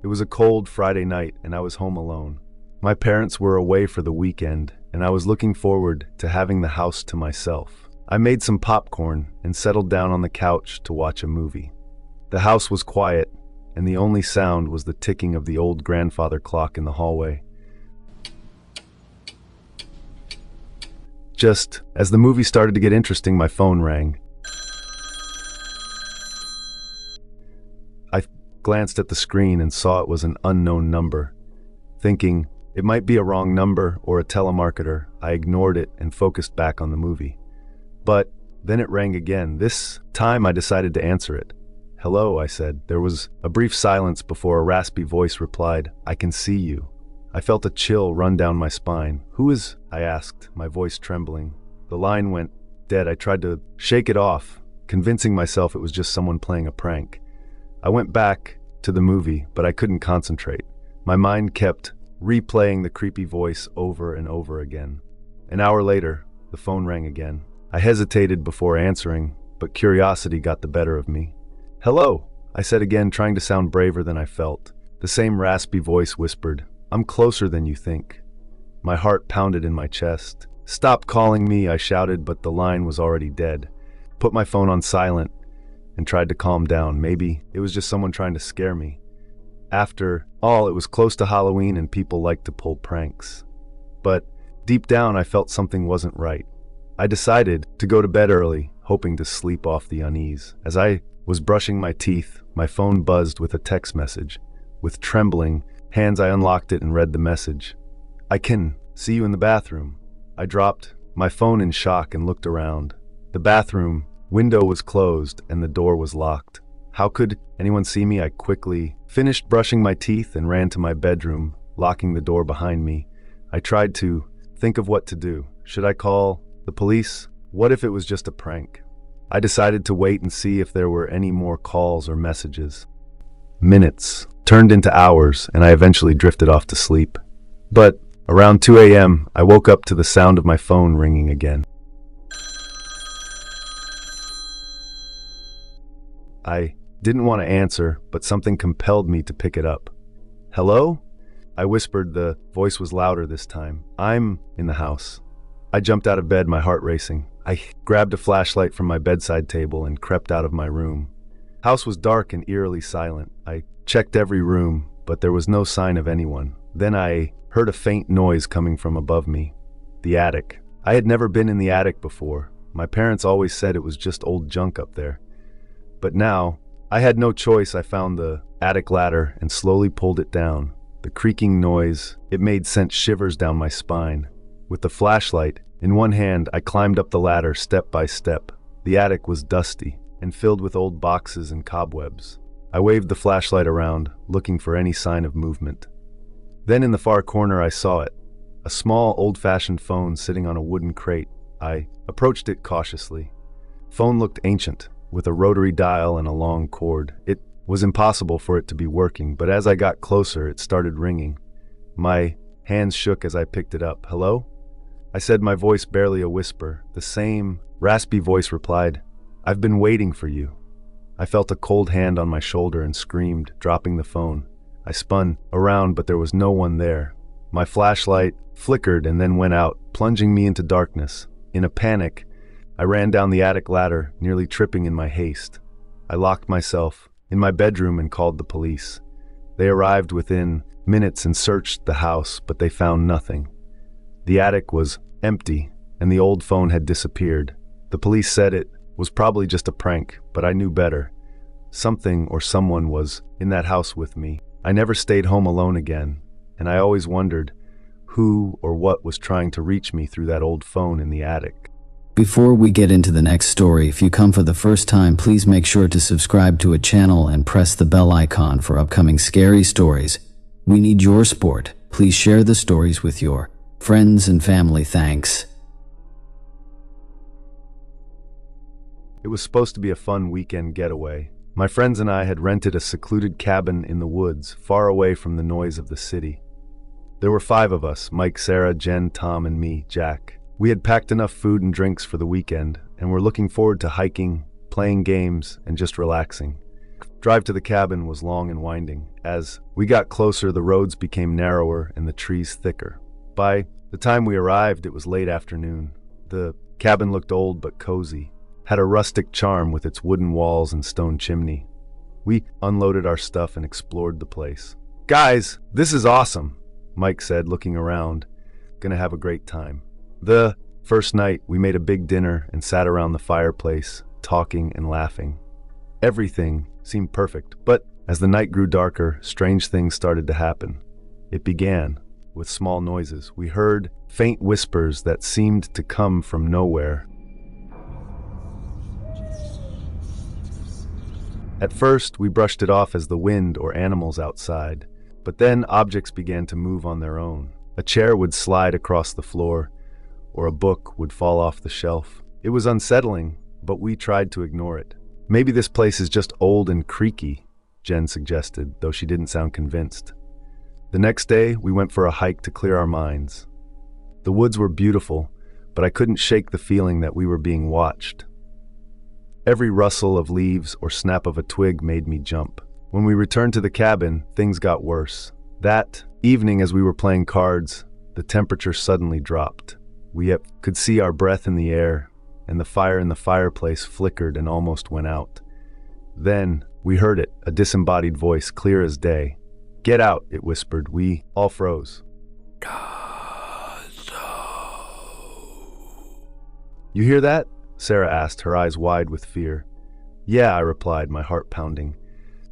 It was a cold Friday night and I was home alone. My parents were away for the weekend and I was looking forward to having the house to myself. I made some popcorn and settled down on the couch to watch a movie. The house was quiet and the only sound was the ticking of the old grandfather clock in the hallway. Just as the movie started to get interesting, my phone rang. I glanced at the screen and saw it was an unknown number. Thinking it might be a wrong number or a telemarketer, I ignored it and focused back on the movie. But then it rang again. This time I decided to answer it. "Hello," I said. There was a brief silence before a raspy voice replied, "I can see you." I felt a chill run down my spine. "Who is?" I asked, my voice trembling. The line went dead. I tried to shake it off, convincing myself it was just someone playing a prank. I went back to the movie, but I couldn't concentrate. My mind kept replaying the creepy voice over and over again. An hour later, the phone rang again. I hesitated before answering, but curiosity got the better of me. "Hello," I said again, trying to sound braver than I felt. The same raspy voice whispered, "I'm closer than you think." My heart pounded in my chest. "Stop calling me," I shouted, but the line was already dead. Put my phone on silent and tried to calm down. Maybe it was just someone trying to scare me. After all, it was close to Halloween and people like to pull pranks. But deep down, I felt something wasn't right. I decided to go to bed early, hoping to sleep off the unease. As I was brushing my teeth, my phone buzzed with a text message. With trembling hands, I unlocked it and read the message. "I can see you in the bathroom." I dropped my phone in shock and looked around. The bathroom window was closed and the door was locked. How could anyone see me? I quickly finished brushing my teeth and ran to my bedroom, locking the door behind me. I tried to think of what to do. Should I call the police? What if it was just a prank? I decided to wait and see if there were any more calls or messages. Minutes turned into hours and I eventually drifted off to sleep. But around 2 a.m., I woke up to the sound of my phone ringing again. I didn't want to answer, but something compelled me to pick it up. "Hello?" I whispered. The voice was louder this time. "I'm in the house." I jumped out of bed, my heart racing. I grabbed a flashlight from my bedside table and crept out of my room. The house was dark and eerily silent. I checked every room, but there was no sign of anyone. Then I heard a faint noise coming from above me. The attic. I had never been in the attic before. My parents always said it was just old junk up there. But now, I had no choice. I found the attic ladder and slowly pulled it down. The creaking noise, it made sent shivers down my spine. With the flashlight in one hand, I climbed up the ladder step by step. The attic was dusty and filled with old boxes and cobwebs. I waved the flashlight around, looking for any sign of movement. Then in the far corner I saw it, a small old-fashioned phone sitting on a wooden crate. I approached it cautiously. The phone looked ancient, with a rotary dial and a long cord. It was impossible for it to be working, but as I got closer, it started ringing. My hands shook as I picked it up. "Hello?" I said, my voice barely a whisper. The same raspy voice replied, "I've been waiting for you." I felt a cold hand on my shoulder and screamed, dropping the phone. I spun around, but there was no one there. My flashlight flickered and then went out, plunging me into darkness. In a panic, I ran down the attic ladder, nearly tripping in my haste. I locked myself in my bedroom and called the police. They arrived within minutes and searched the house, but they found nothing. The attic was empty, and the old phone had disappeared. The police said it was probably just a prank, but I knew better. Something or someone was in that house with me. I never stayed home alone again, and I always wondered who or what was trying to reach me through that old phone in the attic. Before we get into the next story, if you come for the first time, please make sure to subscribe to a channel and press the bell icon for upcoming scary stories. We need your support. Please share the stories with your friends and family. Thanks. It was supposed to be a fun weekend getaway. My friends and I had rented a secluded cabin in the woods, far away from the noise of the city. There were 5 of us: Mike, Sarah, Jen, Tom, and me, Jack. We had packed enough food and drinks for the weekend, and were looking forward to hiking, playing games, and just relaxing. drive to the cabin was long and winding. As we got closer, the roads became narrower and the trees thicker. By the time we arrived, it was late afternoon. The cabin looked old but cozy, had a rustic charm with its wooden walls and stone chimney. We unloaded our stuff and explored the place. "Guys, this is awesome," Mike said, looking around. "Gonna have a great time." The first night, we made a big dinner and sat around the fireplace, talking and laughing. Everything seemed perfect, but as the night grew darker, strange things started to happen. It began with small noises. We heard faint whispers that seemed to come from nowhere. At first, we brushed it off as the wind or animals outside, but then objects began to move on their own. A chair would slide across the floor, or a book would fall off the shelf. It was unsettling, but we tried to ignore it. "Maybe this place is just old and creaky," Jen suggested, though she didn't sound convinced. The next day, we went for a hike to clear our minds. The woods were beautiful, but I couldn't shake the feeling that we were being watched. Every rustle of leaves or snap of a twig made me jump. When we returned to the cabin, things got worse. That evening, as we were playing cards, the temperature suddenly dropped. We could see our breath in the air, and the fire in the fireplace flickered and almost went out. Then we heard it, a disembodied voice, clear as day. "Get out," it whispered. We all froze. "You hear that?" Sarah asked, her eyes wide with fear. "Yeah," I replied, my heart pounding.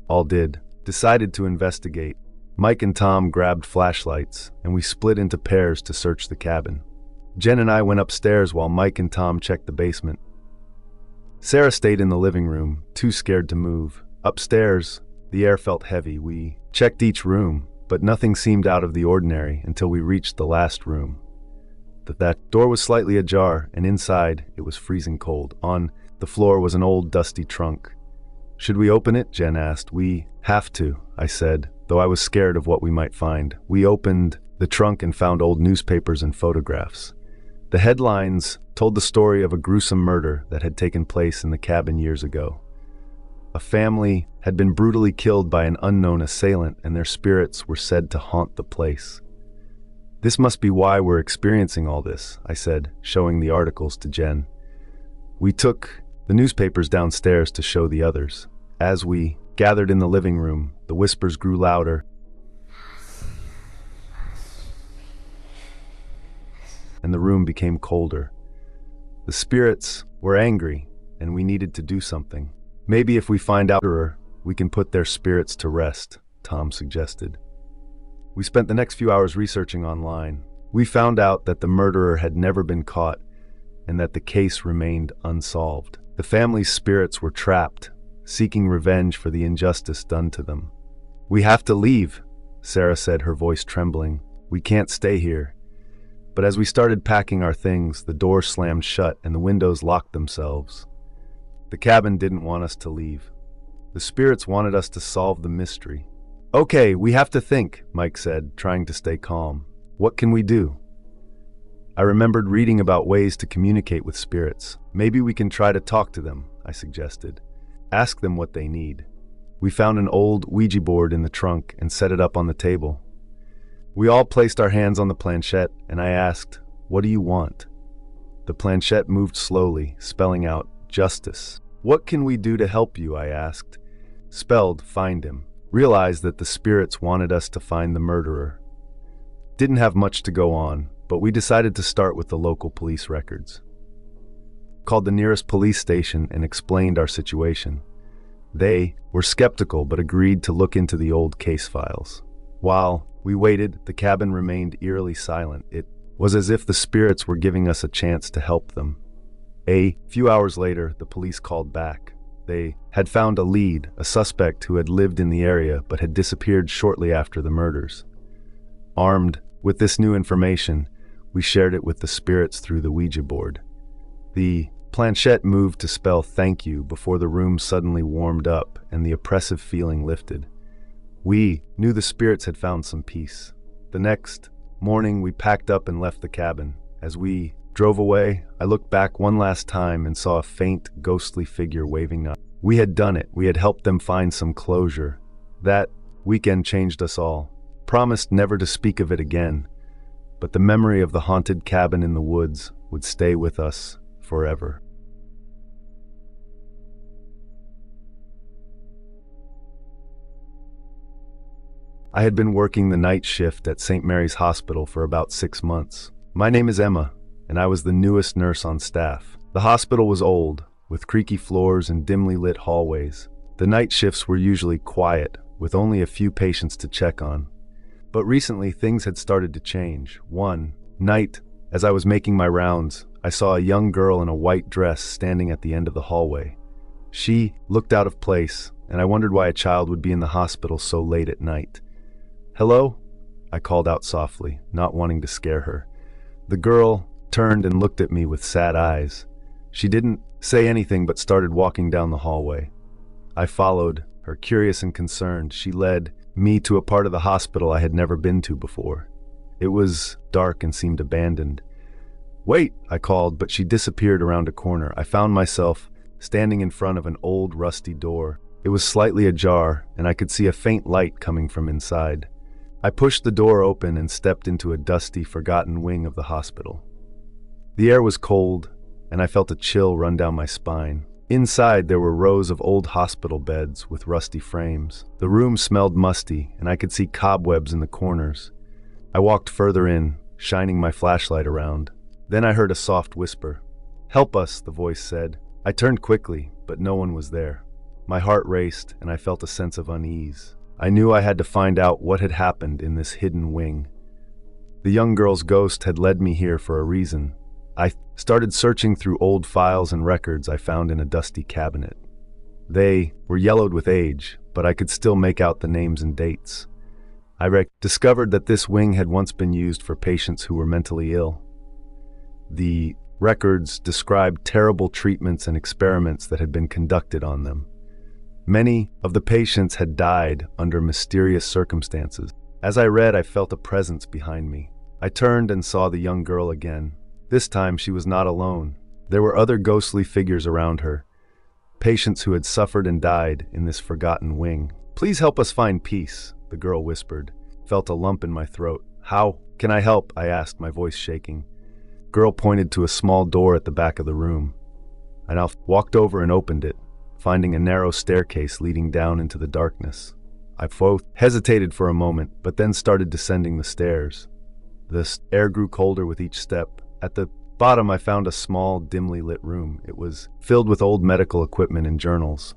All did. Decided to investigate. Mike and Tom grabbed flashlights, and we split into pairs to search the cabin. Jen and I went upstairs while Mike and Tom checked the basement. Sarah stayed in the living room, too scared to move. Upstairs, the air felt heavy. We checked each room, but nothing seemed out of the ordinary until we reached the last room. That door was slightly ajar, and inside, it was freezing cold. On the floor was an old, dusty trunk. "Should we open it?" Jen asked. "We have to," I said, though I was scared of what we might find. We opened the trunk and found old newspapers and photographs. The headlines told the story of a gruesome murder that had taken place in the cabin years ago. A family had been brutally killed by an unknown assailant, and their spirits were said to haunt the place. "This must be why we're experiencing all this," I said, showing the articles to Jen. We took the newspapers downstairs to show the others. As we gathered in the living room, the whispers grew louder, and the room became colder. The spirits were angry, and we needed to do something. "Maybe if we find out her, we can put their spirits to rest," Tom suggested. We spent the next few hours researching online. We found out that the murderer had never been caught and that the case remained unsolved. The family's spirits were trapped, seeking revenge for the injustice done to them. "We have to leave," Sarah said, her voice trembling. "We can't stay here." But as we started packing our things, the door slammed shut and the windows locked themselves. The cabin didn't want us to leave. The spirits wanted us to solve the mystery. "Okay, we have to think," Mike said, trying to stay calm. "What can we do?" I remembered reading about ways to communicate with spirits. "Maybe we can try to talk to them," I suggested. "Ask them what they need." We found an old Ouija board in the trunk and set it up on the table. We all placed our hands on the planchette, and I asked, "What do you want?" The planchette moved slowly, spelling out, "Justice." "What can we do to help you?" I asked. Spelled, "Find him." Realized that the spirits wanted us to find the murderer. Didn't have much to go on, but we decided to start with the local police records. Called the nearest police station and explained our situation. They were skeptical but agreed to look into the old case files. While we waited, the cabin remained eerily silent. It was as if the spirits were giving us a chance to help them. A few hours later, the police called back. They had found a lead, a suspect who had lived in the area but had disappeared shortly after the murders. Armed with this new information, we shared it with the spirits through the Ouija board. The planchette moved to spell "thank you" before the room suddenly warmed up and the oppressive feeling lifted. We knew the spirits had found some peace. The next morning, we packed up and left the cabin. As we drove away, I looked back one last time and saw a faint, ghostly figure waving We had done it. We had helped them find some closure. That weekend changed us all. Promised never to speak of it again, but the memory of the haunted cabin in the woods would stay with us forever. I had been working the night shift at St. Mary's Hospital for about 6 months. My name is Emma, and I was the newest nurse on staff. The hospital was old, with creaky floors and dimly lit hallways. The night shifts were usually quiet, with only a few patients to check on. But recently, things had started to change. One night, as I was making my rounds, I saw a young girl in a white dress standing at the end of the hallway. She looked out of place, and I wondered why a child would be in the hospital so late at night. "Hello?" I called out softly, not wanting to scare her. The girl turned and looked at me with sad eyes. She didn't say anything but started walking down the hallway. I followed her, curious and concerned. She led me to a part of the hospital I had never been to before. It was dark and seemed abandoned. "Wait," I called, but she disappeared around a corner. I found myself standing in front of an old, rusty door. It was slightly ajar, and I could see a faint light coming from inside. I pushed the door open and stepped into a dusty, forgotten wing of the hospital. The air was cold, and I felt a chill run down my spine. Inside, there were rows of old hospital beds with rusty frames. The room smelled musty, and I could see cobwebs in the corners. I walked further in, shining my flashlight around. Then I heard a soft whisper. "Help us," the voice said. I turned quickly, but no one was there. My heart raced, and I felt a sense of unease. I knew I had to find out what had happened in this hidden wing. The young girl's ghost had led me here for a reason. I started searching through old files and records I found in a dusty cabinet. They were yellowed with age, but I could still make out the names and dates. I discovered that this wing had once been used for patients who were mentally ill. The records described terrible treatments and experiments that had been conducted on them. Many of the patients had died under mysterious circumstances. As I read, I felt a presence behind me. I turned and saw the young girl again. This time, she was not alone. There were other ghostly figures around her, patients who had suffered and died in this forgotten wing. "Please help us find peace," the girl whispered. Felt a lump in my throat. "How can I help?" I asked, my voice shaking. The girl pointed to a small door at the back of the room. I now walked over and opened it, finding a narrow staircase leading down into the darkness. I hesitated for a moment, but then started descending the stairs. The air grew colder with each step. At the bottom, I found a small, dimly lit room. It was filled with old medical equipment and journals.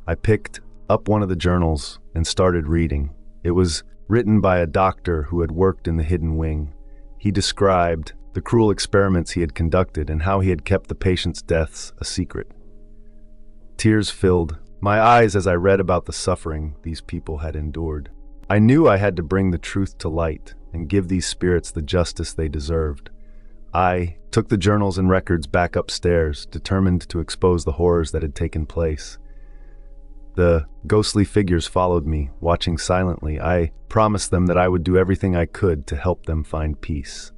I picked up one of the journals and started reading. It was written by a doctor who had worked in the hidden wing. He described the cruel experiments he had conducted and how he had kept the patients' deaths a secret. Tears filled my eyes as I read about the suffering these people had endured. I knew I had to bring the truth to light and give these spirits the justice they deserved. I took the journals and records back upstairs, determined to expose the horrors that had taken place. The ghostly figures followed me, watching silently. I promised them that I would do everything I could to help them find peace.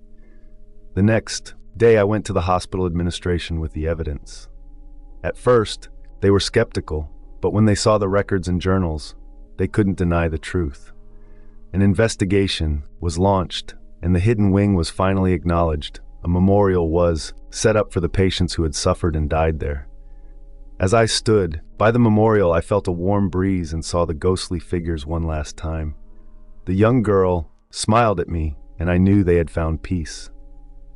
The next day, I went to the hospital administration with the evidence. At first, they were skeptical, but when they saw the records and journals, they couldn't deny the truth. An investigation was launched, and the hidden wing was finally acknowledged. A memorial was set up for the patients who had suffered and died there. As I stood by the memorial, I felt a warm breeze and saw the ghostly figures one last time. The young girl smiled at me, and I knew they had found peace.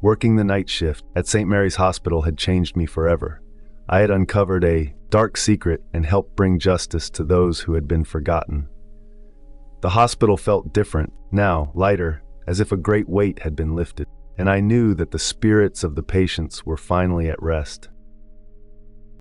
Working the night shift at St. Mary's Hospital had changed me forever. I had uncovered a dark secret and helped bring justice to those who had been forgotten. The hospital felt different, now lighter, as if a great weight had been lifted, and I knew that the spirits of the patients were finally at rest.